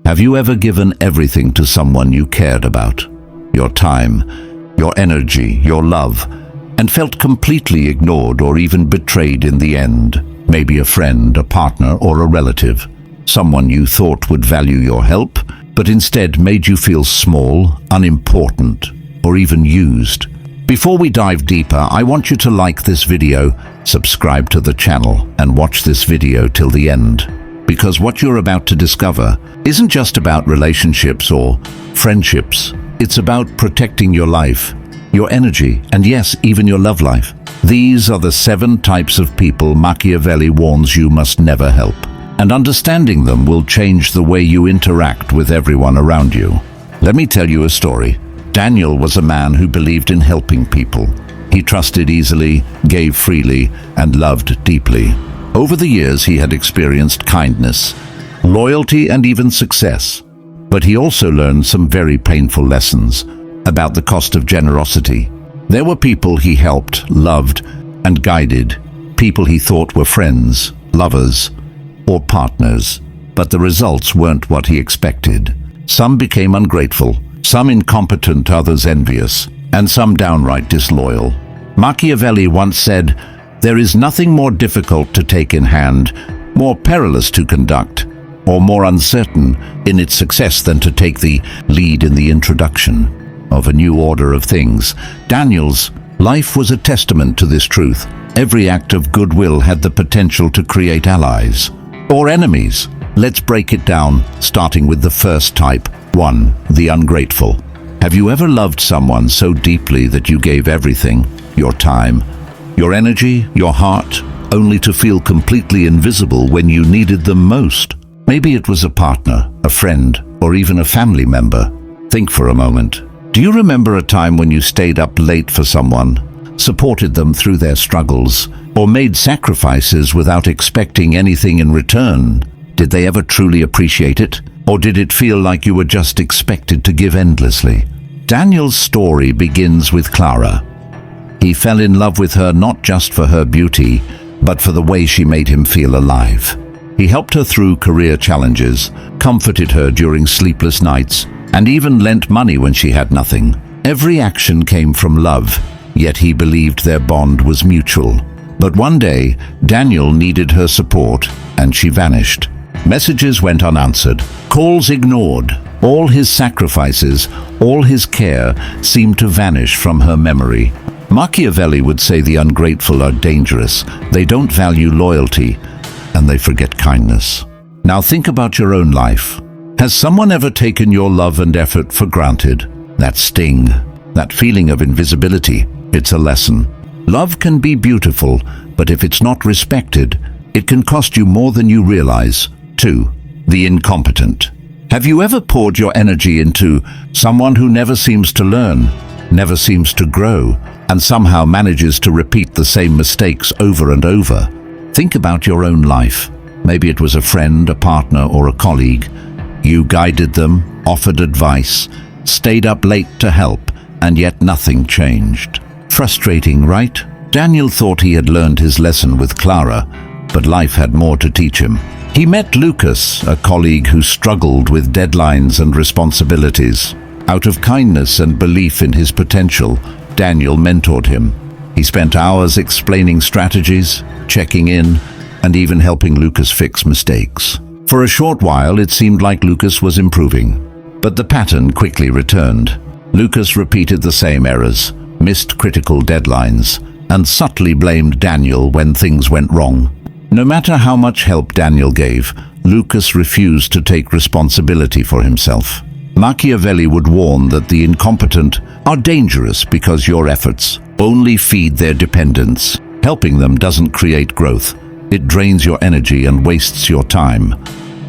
Have you ever given everything to someone you cared about? Your time, your energy, your love, and felt completely ignored or even betrayed in the end? Maybe a friend, a partner, or a relative. Someone you thought would value your help, but instead made you feel small, unimportant, or even used. Before we dive deeper, I want you to like this video, subscribe to the channel, and watch this video till the end. Because what you're about to discover isn't just about relationships or friendships. It's about protecting your life, your energy, and yes, even your love life. These are the 7 types of people Machiavelli warns you must never help. And understanding them will change the way you interact with everyone around you. Let me tell you a story. Daniel was a man who believed in helping people. He trusted easily, gave freely, and loved deeply. Over the years, he had experienced kindness, loyalty, and even success. But he also learned some very painful lessons about the cost of generosity. There were people he helped, loved, and guided, people he thought were friends, lovers, or partners, but the results weren't what he expected. Some became ungrateful, some incompetent, others envious, and some downright disloyal. Machiavelli once said, "There is nothing more difficult to take in hand, more perilous to conduct, or more uncertain in its success than to take the lead in the introduction of a new order of things." Daniel's life was a testament to this truth. Every act of goodwill had the potential to create allies or enemies. Let's break it down, starting with the first type. 1. The ungrateful. Have you ever loved someone so deeply that you gave everything, your time, your energy, your heart, only to feel completely invisible when you needed them most? Maybe it was a partner, a friend, or even a family member. Think for a moment. Do you remember a time when you stayed up late for someone, supported them through their struggles, or made sacrifices without expecting anything in return? Did they ever truly appreciate it? Or did it feel like you were just expected to give endlessly? Daniel's story begins with Clara. He fell in love with her not just for her beauty, but for the way she made him feel alive. He helped her through career challenges, comforted her during sleepless nights, and even lent money when she had nothing. Every action came from love, yet he believed their bond was mutual. But one day, Daniel needed her support, and she vanished. Messages went unanswered, calls ignored. All his sacrifices, all his care seemed to vanish from her memory. Machiavelli would say the ungrateful are dangerous. They don't value loyalty, and they forget kindness. Now think about your own life. Has someone ever taken your love and effort for granted? That sting, that feeling of invisibility, it's a lesson. Love can be beautiful, but if it's not respected, it can cost you more than you realize. 2. The incompetent. Have you ever poured your energy into someone who never seems to learn, never seems to grow, and somehow manages to repeat the same mistakes over and over? Think about your own life. Maybe it was a friend, a partner, or a colleague. You guided them, offered advice, stayed up late to help, and yet nothing changed. Frustrating, right? Daniel thought he had learned his lesson with Clara, but life had more to teach him. He met Lucas, a colleague who struggled with deadlines and responsibilities. Out of kindness and belief in his potential, Daniel mentored him. He spent hours explaining strategies, checking in, and even helping Lucas fix mistakes. For a short while, it seemed like Lucas was improving, but the pattern quickly returned. Lucas repeated the same errors, missed critical deadlines, and subtly blamed Daniel when things went wrong. No matter how much help Daniel gave, Lucas refused to take responsibility for himself. Machiavelli would warn that the incompetent are dangerous because your efforts only feed their dependence. Helping them doesn't create growth. It drains your energy and wastes your time.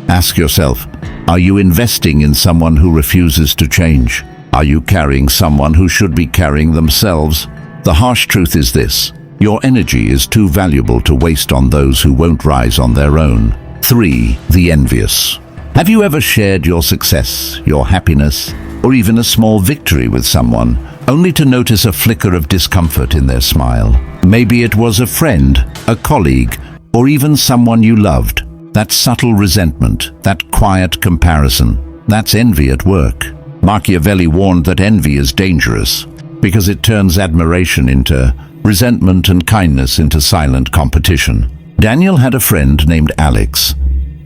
Ask yourself, are you investing in someone who refuses to change? Are you carrying someone who should be carrying themselves? The harsh truth is this: your energy is too valuable to waste on those who won't rise on their own. 3. The envious. Have you ever shared your success, your happiness, or even a small victory with someone, only to notice a flicker of discomfort in their smile? Maybe it was a friend, a colleague, or even someone you loved. That subtle resentment, that quiet comparison, That's envy at work. Machiavelli warned that envy is dangerous because it turns admiration into resentment and kindness into silent competition. Daniel had a friend named Alex.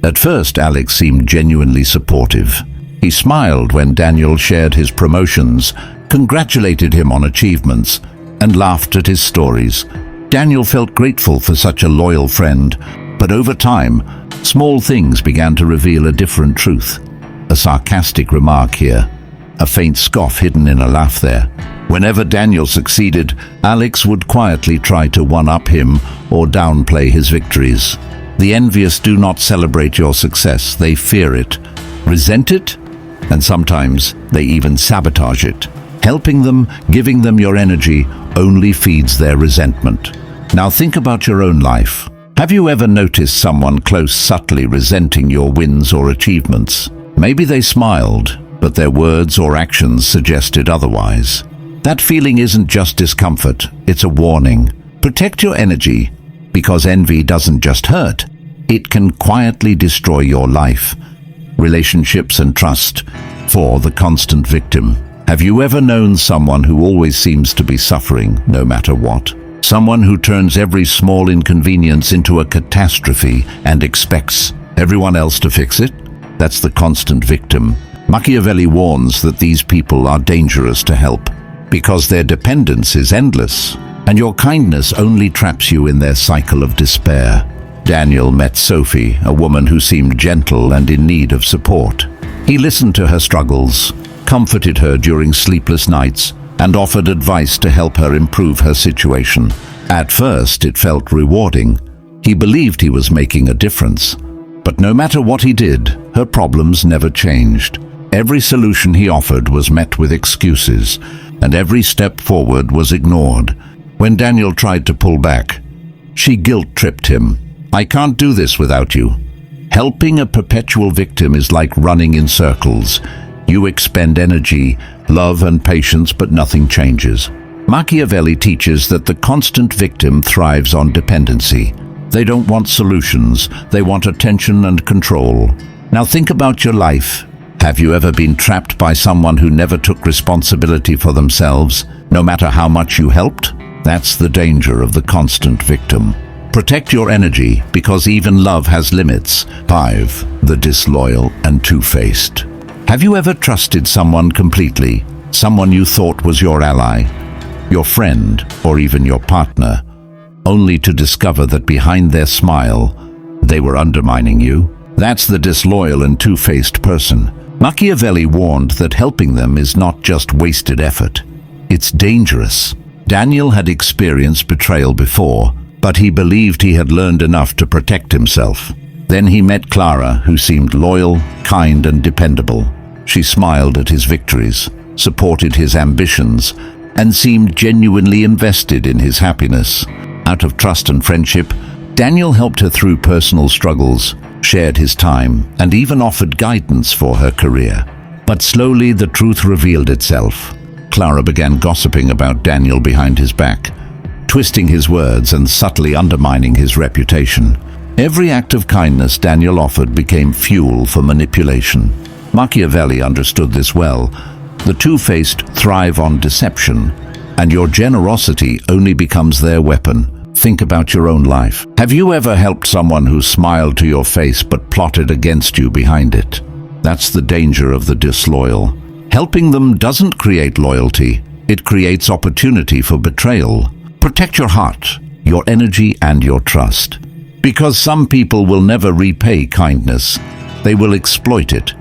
At first, Alex seemed genuinely supportive. He smiled when Daniel shared his promotions, congratulated him on achievements, and laughed at his stories. Daniel felt grateful for such a loyal friend, but over time, small things began to reveal a different truth. A sarcastic remark here, a faint scoff hidden in a laugh there. Whenever Daniel succeeded, Alex would quietly try to one-up him or downplay his victories. The envious do not celebrate your success, they fear it, resent it, and sometimes they even sabotage it. Helping them, giving them your energy, only feeds their resentment. Now think about your own life. Have you ever noticed someone close subtly resenting your wins or achievements? Maybe they smiled, but their words or actions suggested otherwise. That feeling isn't just discomfort, it's a warning. Protect your energy, because envy doesn't just hurt, it can quietly destroy your life, relationships and trust. For the constant victim. Have you ever known someone who always seems to be suffering, no matter what? Someone who turns every small inconvenience into a catastrophe and expects everyone else to fix it? That's the constant victim. Machiavelli warns that these people are dangerous to help because their dependence is endless, and your kindness only traps you in their cycle of despair. Daniel met Sophie, a woman who seemed gentle and in need of support. He listened to her struggles, comforted her during sleepless nights, and offered advice to help her improve her situation. At first, it felt rewarding. He believed he was making a difference. But no matter what he did, her problems never changed. Every solution he offered was met with excuses, and every step forward was ignored. When Daniel tried to pull back, she guilt-tripped him. "I can't do this without you." Helping a perpetual victim is like running in circles. You expend energy, love and patience, but nothing changes. Machiavelli teaches that the constant victim thrives on dependency. They don't want solutions, they want attention and control. Now think about your life. Have you ever been trapped by someone who never took responsibility for themselves, no matter how much you helped? That's the danger of the constant victim. Protect your energy, because even love has limits. 5. The disloyal and two-faced. Have you ever trusted someone completely? Someone you thought was your ally, your friend, or even your partner, only to discover that behind their smile, they were undermining you? That's the disloyal and two-faced person. Machiavelli warned that helping them is not just wasted effort. It's dangerous. Daniel had experienced betrayal before, but he believed he had learned enough to protect himself. Then he met Clara, who seemed loyal, kind, and dependable. She smiled at his victories, supported his ambitions, and seemed genuinely invested in his happiness. Out of trust and friendship, Daniel helped her through personal struggles, shared his time, and even offered guidance for her career. But slowly the truth revealed itself. Clara began gossiping about Daniel behind his back, twisting his words and subtly undermining his reputation. Every act of kindness Daniel offered became fuel for manipulation. Machiavelli understood this well. The two-faced thrive on deception, and your generosity only becomes their weapon. Think about your own life. Have you ever helped someone who smiled to your face but plotted against you behind it? That's the danger of the disloyal. Helping them doesn't create loyalty, it creates opportunity for betrayal. Protect your heart, your energy, and your trust. Because some people will never repay kindness, they will exploit it.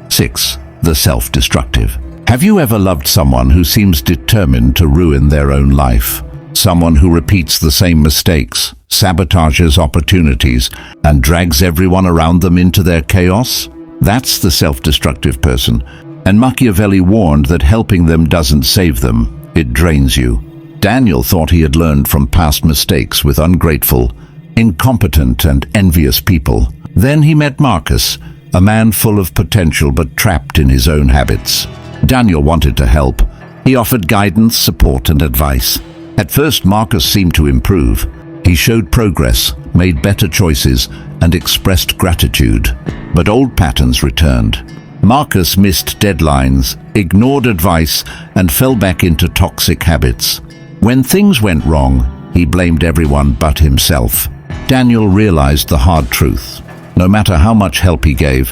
6. The self-destructive. Have you ever loved someone who seems determined to ruin their own life? Someone who repeats the same mistakes, sabotages opportunities, and drags everyone around them into their chaos? That's the self-destructive person. And Machiavelli warned that helping them doesn't save them, it drains you. Daniel thought he had learned from past mistakes with ungrateful, incompetent, and envious people. Then he met Marcus, a man full of potential but trapped in his own habits. Daniel wanted to help. He offered guidance, support, and advice. At first, Marcus seemed to improve. He showed progress, made better choices, and expressed gratitude. But old patterns returned. Marcus missed deadlines, ignored advice, and fell back into toxic habits. When things went wrong, he blamed everyone but himself. Daniel realized the hard truth. No matter how much help he gave,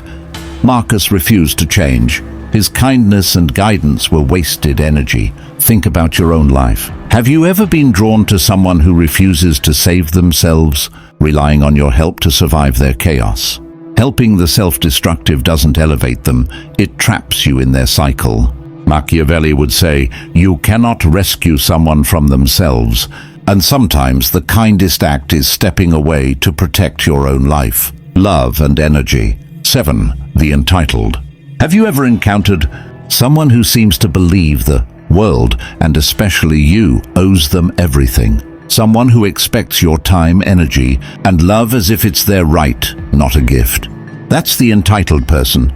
Marcus refused to change. His kindness and guidance were wasted energy. Think about your own life. Have you ever been drawn to someone who refuses to save themselves, relying on your help to survive their chaos? Helping the self-destructive doesn't elevate them, it traps you in their cycle. Machiavelli would say, you cannot rescue someone from themselves, and sometimes the kindest act is stepping away to protect your own life. Love and energy. 7. The entitled. Have you ever encountered someone who seems to believe the world, and especially you, owes them everything? Someone who expects your time, energy, and love as if it's their right, not a gift. That's the entitled person,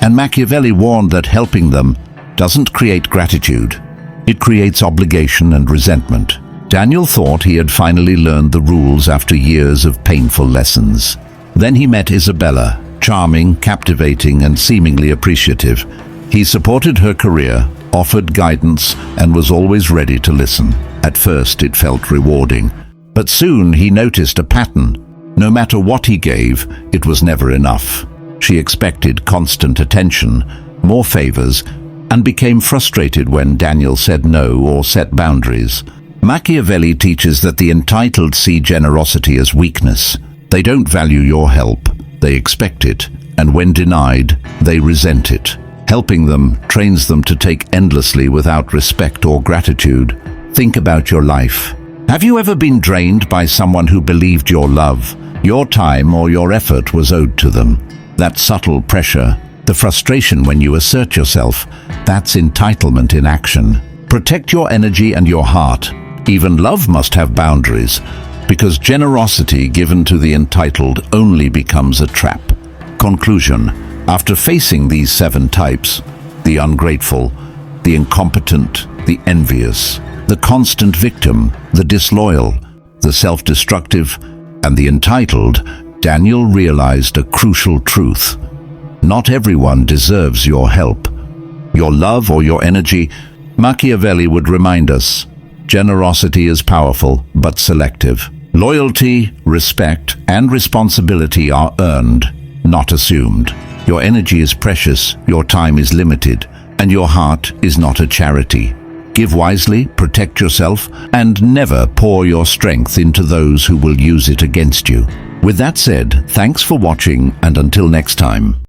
and Machiavelli warned that helping them doesn't create gratitude. It creates obligation and resentment. Daniel thought he had finally learned the rules after years of painful lessons. Then he met Isabella, charming, captivating, and seemingly appreciative. He supported her career, offered guidance, and was always ready to listen. At first it felt rewarding, but soon he noticed a pattern. No matter what he gave, it was never enough. She expected constant attention, more favors, and became frustrated when Daniel said no or set boundaries. Machiavelli teaches that the entitled see generosity as weakness. They don't value your help, they expect it, and when denied, they resent it. Helping them trains them to take endlessly without respect or gratitude. Think about your life. Have you ever been drained by someone who believed your love, your time, or your effort was owed to them? That subtle pressure, the frustration when you assert yourself, that's entitlement in action. Protect your energy and your heart. Even love must have boundaries, because generosity given to the entitled only becomes a trap. Conclusion. After facing these 7 types, the ungrateful, the incompetent, the envious, the constant victim, the disloyal, the self-destructive, and the entitled, Daniel realized a crucial truth. Not everyone deserves your help, your love, or your energy. Machiavelli would remind us, generosity is powerful but selective. Loyalty, respect, and responsibility are earned, not assumed. Your energy is precious, your time is limited, and your heart is not a charity. Give wisely, protect yourself, and never pour your strength into those who will use it against you. With that said, thanks for watching, and until next time.